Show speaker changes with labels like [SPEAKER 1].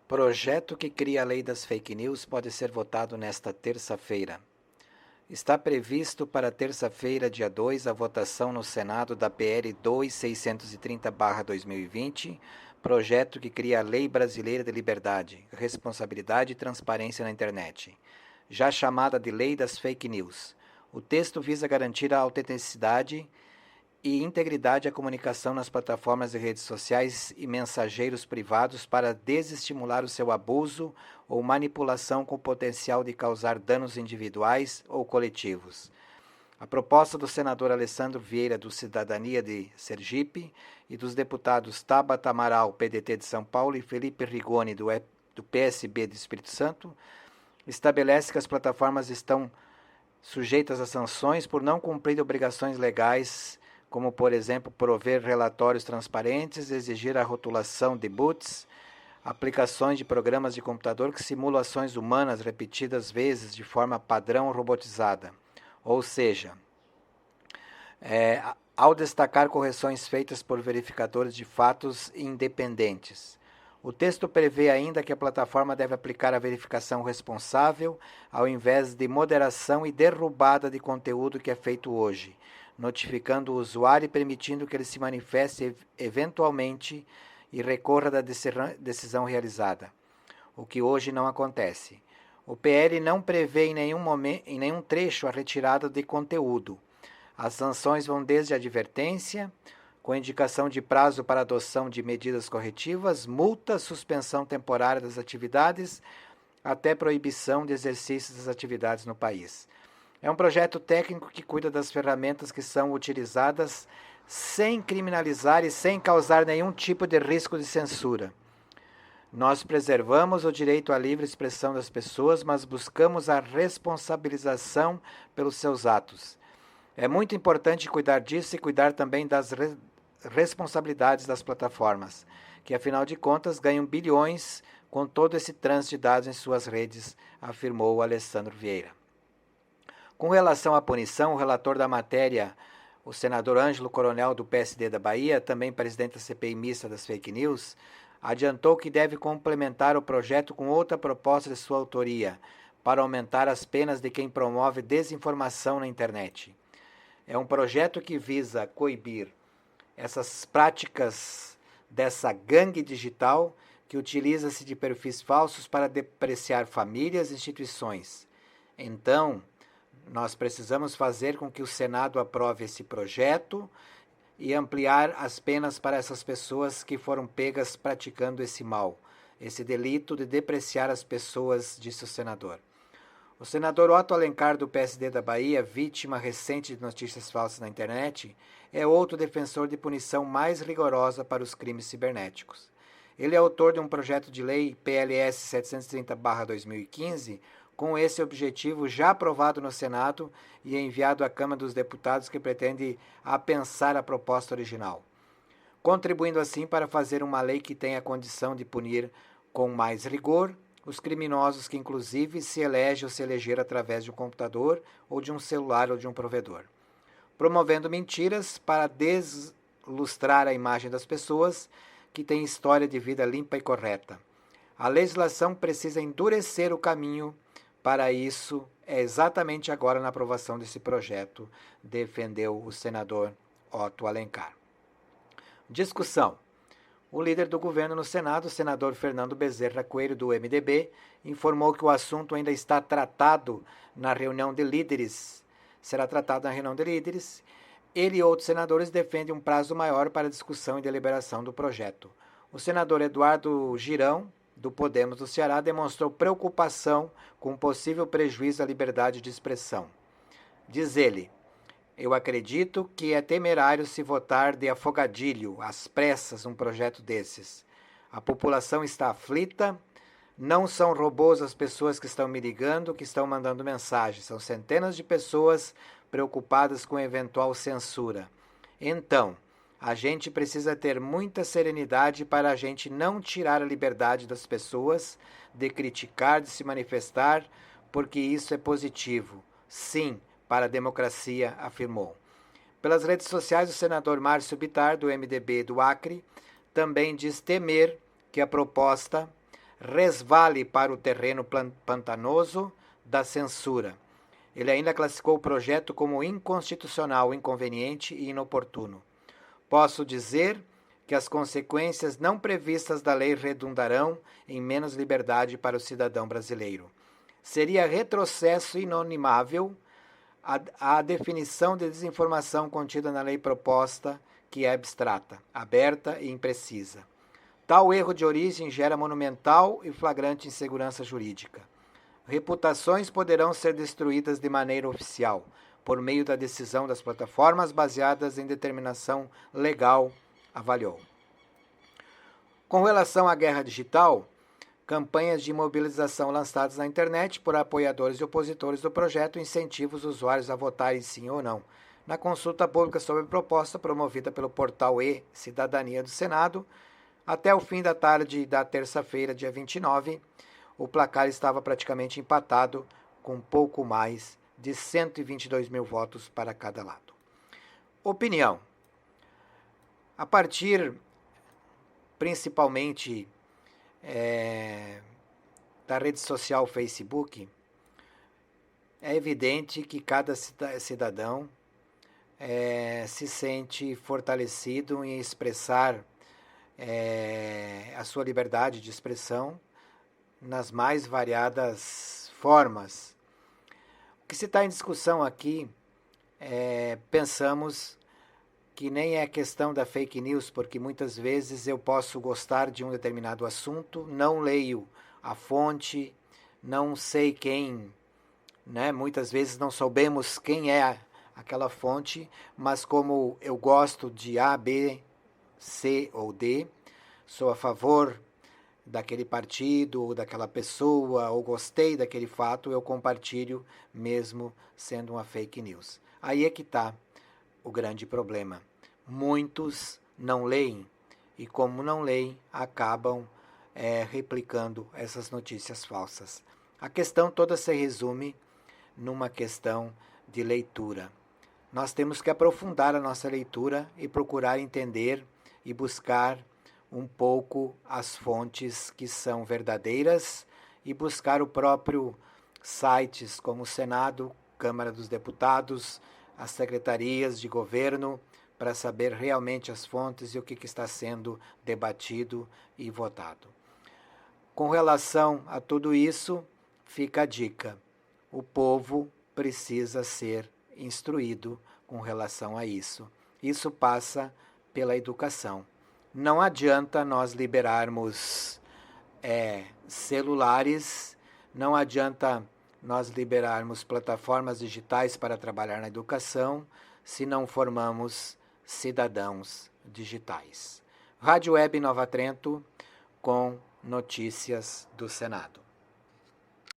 [SPEAKER 1] Projeto que cria a lei das fake news pode ser votado nesta terça-feira. Está previsto para terça-feira, dia 2, a votação no Senado da PL 2630/2020, projeto que cria a Lei Brasileira de Liberdade, Responsabilidade e Transparência na Internet, já chamada de Lei das Fake News. O texto visa garantir a autenticidade e integridade à comunicação nas plataformas de redes sociais e mensageiros privados para desestimular o seu abuso ou manipulação com potencial de causar danos individuais ou coletivos. A proposta do senador Alessandro Vieira, do Cidadania de Sergipe, e dos deputados Tabata Amaral, PDT de São Paulo, e Felipe Rigoni, do PSB do Espírito Santo, estabelece que as plataformas estão sujeitas a sanções por não cumprir obrigações legais, como, por exemplo, prover relatórios transparentes, exigir a rotulação de boots, aplicações de programas de computador que simulam ações humanas repetidas vezes de forma padrão robotizada. Ou seja, ao destacar correções feitas por verificadores de fatos independentes. O texto prevê ainda que a plataforma deve aplicar a verificação responsável ao invés de moderação e derrubada de conteúdo que é feito hoje, notificando o usuário e permitindo que ele se manifeste eventualmente e recorra da decisão realizada, o que hoje não acontece. O PL não prevê em nenhum trecho a retirada de conteúdo. As sanções vão desde a advertência, com indicação de prazo para adoção de medidas corretivas, multa, suspensão temporária das atividades, até proibição de exercício das atividades no país. É um projeto técnico que cuida das ferramentas que são utilizadas sem criminalizar e sem causar nenhum tipo de risco de censura. Nós preservamos o direito à livre expressão das pessoas, mas buscamos a responsabilização pelos seus atos. É muito importante cuidar disso e cuidar também das responsabilidades das plataformas, que afinal de contas ganham bilhões com todo esse trânsito de dados em suas redes, afirmou Alessandro Vieira. Com relação à punição, o relator da matéria, o senador Ângelo Coronel, do PSD da Bahia, também presidente da CPI mista das fake news, adiantou que deve complementar o projeto com outra proposta de sua autoria, para aumentar as penas de quem promove desinformação na internet. É um projeto que visa coibir essas práticas dessa gangue digital que utiliza-se de perfis falsos para depreciar famílias e instituições. Então, nós precisamos fazer com que o Senado aprove esse projeto e ampliar as penas para essas pessoas que foram pegas praticando esse mal, esse delito de depreciar as pessoas, disse o senador. O senador Otto Alencar, do PSD da Bahia, vítima recente de notícias falsas na internet, é outro defensor de punição mais rigorosa para os crimes cibernéticos. Ele é autor de um projeto de lei PLS 730/2015, com esse objetivo já aprovado no Senado e enviado à Câmara dos Deputados, que pretende apensar a proposta original, contribuindo assim para fazer uma lei que tenha a condição de punir com mais rigor os criminosos que inclusive se elegem ou se elegeram através de um computador ou de um celular ou de um provedor, promovendo mentiras para deslustrar a imagem das pessoas que têm história de vida limpa e correta. A legislação precisa endurecer o caminho. Para isso, é exatamente agora na aprovação desse projeto, defendeu o senador Otto Alencar. Discussão. O líder do governo no Senado, o senador Fernando Bezerra Coelho, do MDB, informou que o assunto ainda está tratado na reunião de líderes. Será tratado na reunião de líderes. Ele e outros senadores defendem um prazo maior para discussão e deliberação do projeto. O senador Eduardo Girão, do Podemos do Ceará, demonstrou preocupação com o possível prejuízo à liberdade de expressão. Diz ele: eu acredito que é temerário se votar de afogadilho, às pressas, um projeto desses. A população está aflita, não são robôs as pessoas que estão me ligando, que estão mandando mensagens, são centenas de pessoas preocupadas com eventual censura. Então, a gente precisa ter muita serenidade para a gente não tirar a liberdade das pessoas de criticar, de se manifestar, porque isso é positivo. Sim, para a democracia, afirmou. Pelas redes sociais, o senador Márcio Bittar, do MDB do Acre, também diz temer que a proposta resvale para o terreno pantanoso da censura. Ele ainda classificou o projeto como inconstitucional, inconveniente e inoportuno. Posso dizer que as consequências não previstas da lei redundarão em menos liberdade para o cidadão brasileiro. Seria retrocesso inonimável a definição de desinformação contida na lei proposta, que é abstrata, aberta e imprecisa. Tal erro de origem gera monumental e flagrante insegurança jurídica. Reputações poderão ser destruídas de maneira oficial, por meio da decisão das plataformas baseadas em determinação legal, avaliou. Com relação à guerra digital, campanhas de mobilização lançadas na internet por apoiadores e opositores do projeto incentivam os usuários a votarem sim ou não. Na consulta pública sobre a proposta promovida pelo portal e-Cidadania do Senado, até o fim da tarde da terça-feira, dia 29, o placar estava praticamente empatado, com pouco mais de 122 mil votos para cada lado. Opinião. A partir, principalmente, da rede social Facebook, é evidente que cada cidadão se sente fortalecido em expressar a sua liberdade de expressão nas mais variadas formas. O que se está em discussão aqui, pensamos que nem é questão da fake news, porque muitas vezes eu posso gostar de um determinado assunto, não leio a fonte, não sei quem, né? Muitas vezes não soubemos quem é aquela fonte, mas como eu gosto de A, B, C ou D, sou a favor daquele partido ou daquela pessoa, ou gostei daquele fato, eu compartilho mesmo sendo uma fake news. Aí é que está o grande problema. Muitos não leem e, como não leem, acabam replicando essas notícias falsas. A questão toda se resume numa questão de leitura. Nós temos que aprofundar a nossa leitura e procurar entender e buscar um pouco as fontes que são verdadeiras e buscar o próprio sites como o Senado, Câmara dos Deputados, as secretarias de governo, para saber realmente as fontes e o que está sendo debatido e votado. Com relação a tudo isso, fica a dica. O povo precisa ser instruído com relação a isso. Isso passa pela educação. Não adianta nós liberarmos celulares, não adianta nós liberarmos plataformas digitais para trabalhar na educação, se não formamos cidadãos digitais. Rádio Web Nova Trento, com notícias do Senado.